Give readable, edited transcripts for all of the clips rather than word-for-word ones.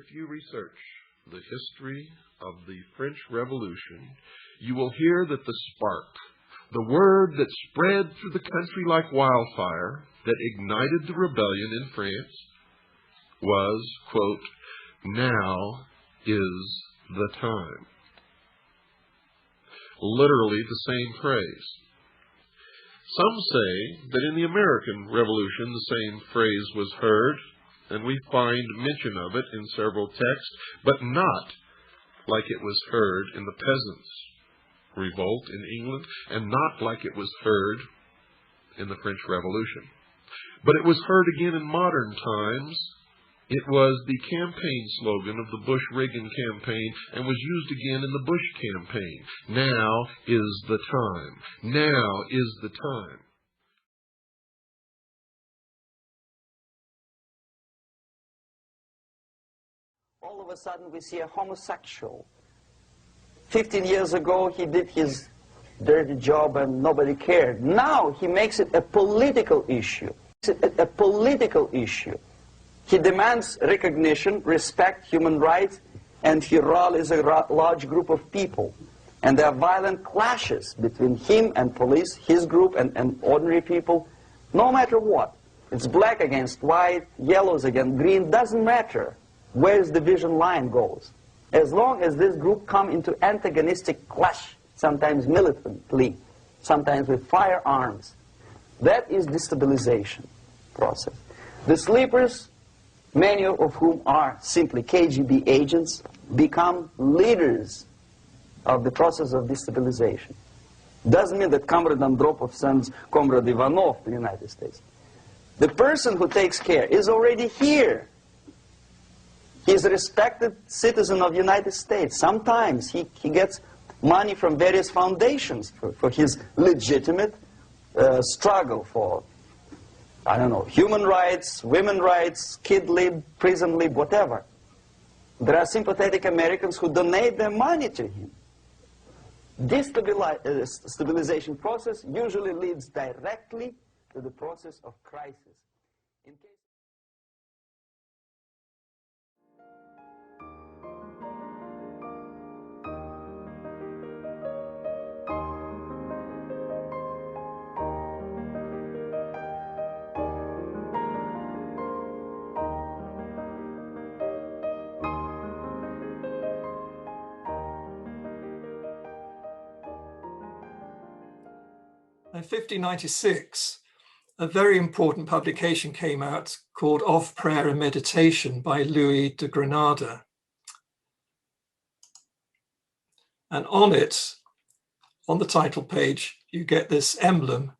If you research the history of the French Revolution, you will hear that the spark, the word that spread through the country like wildfire, that ignited the rebellion in France, was, quote, "Now is the time." Literally the same phrase. Some say that in the American Revolution the same phrase was heard, and we find mention of it in several texts, but not like it was heard in the peasants' revolt in England, and not like it was heard in the French Revolution. But it was heard again in modern times. It was the campaign slogan of the Bush-Reagan campaign and was used again in the Bush campaign. Now is the time. Now is the time. All of a sudden we see a homosexual. 15 years ago he did his dirty job and nobody cared. Now he makes it a political issue. A political issue. He demands recognition, respect, human rights, and he rallies a large group of people. And there are violent clashes between him and police, his group and ordinary people, no matter what. It's black against white, yellows against green, doesn't matter where the division line goes. As long as this group come into antagonistic clash, sometimes militantly, sometimes with firearms, that is destabilization process. The sleepers, many of whom are simply KGB agents, become leaders of the process of destabilization. Doesn't mean that Comrade Andropov sends Comrade Ivanov to the United States. The person who takes care is already here. He's a respected citizen of the United States. Sometimes he gets money from various foundations for his legitimate struggle for, I don't know, human rights, women's rights, kid lib, prison lib, whatever. There are sympathetic Americans who donate their money to him. This stabilization process usually leads directly to the process of crisis. In case In 1596, a very important publication came out called Of Prayer and Meditation by Louis de Granada. And on it, on the title page, you get this emblem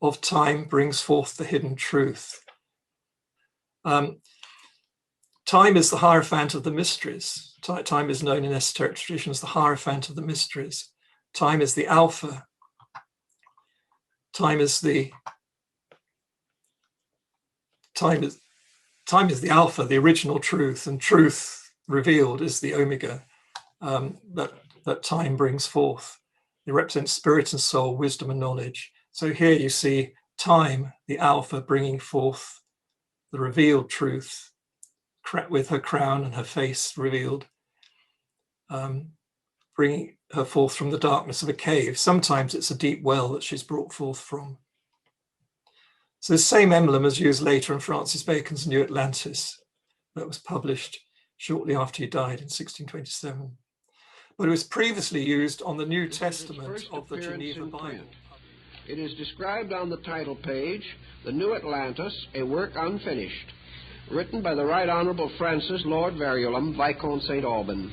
of time brings forth the hidden truth. Time is the Hierophant of the mysteries. Time is known in esoteric tradition as the Hierophant of the mysteries. Time is the Alpha. Time is the Alpha, the original truth, and truth revealed is the Omega that time brings forth. It represents spirit and soul, wisdom and knowledge. So here you see time, the Alpha, bringing forth the revealed truth, with her crown and her face revealed, bringing her forth from the darkness of a cave. Sometimes it's a deep well that she's brought forth from. So the same emblem is used later in Francis Bacon's New Atlantis, that was published shortly after he died in 1627. But it was previously used on the New Testament of the Geneva Bible. It is described on the title page, The New Atlantis, a Work Unfinished, written by the Right Honourable Francis Lord Verulam, Viscount St. Alban.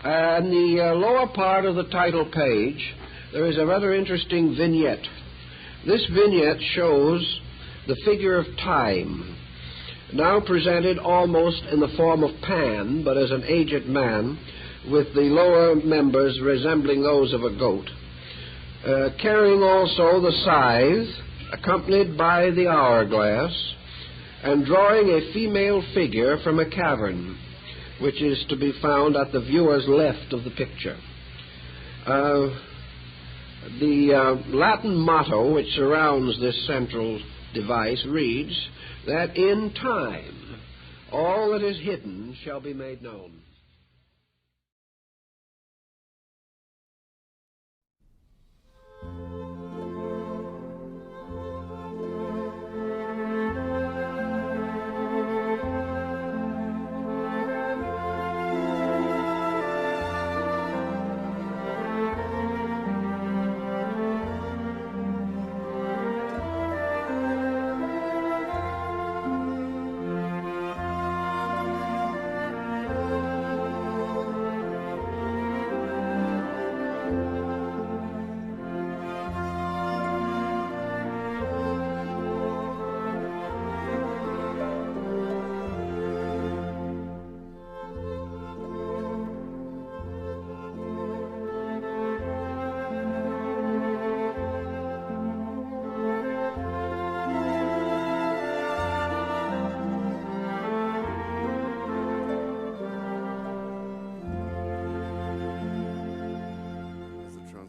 In the lower part of the title page, there is a rather interesting vignette. This vignette shows the figure of time, now presented almost in the form of Pan, but as an aged man, with the lower members resembling those of a goat, carrying also the scythe, accompanied by the hourglass, and drawing a female figure from a cavern, which is to be found at the viewer's left of the picture. The Latin motto which surrounds this central device reads that in time All that is hidden shall be made known.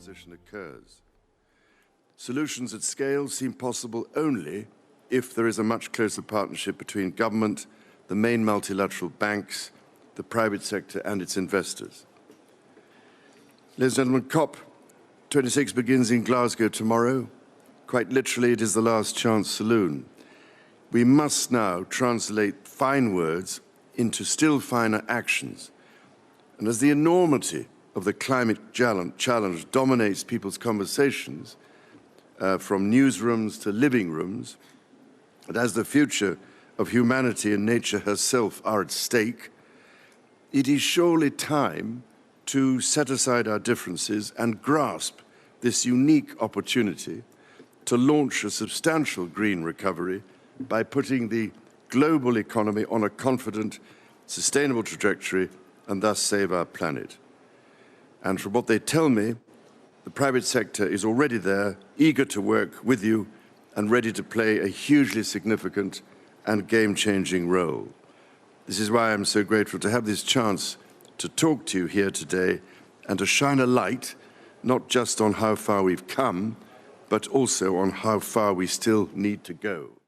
transition occurs. Solutions at scale seem possible only if there is a much closer partnership between government, the main multilateral banks, the private sector and its investors. Ladies and gentlemen, Cop26 begins in Glasgow tomorrow. Quite literally, it is the last chance saloon. We must now translate fine words into still finer actions. And as the enormity of the climate challenge dominates people's conversations, from newsrooms to living rooms, and as the future of humanity and nature herself are at stake, it is surely time to set aside our differences and grasp this unique opportunity to launch a substantial green recovery by putting the global economy on a confident, sustainable trajectory and thus save our planet. And from what they tell me, the private sector is already there, eager to work with you and ready to play a hugely significant and game-changing role. This is why I'm so grateful to have this chance to talk to you here today and to shine a light not just on how far we've come, but also on how far we still need to go.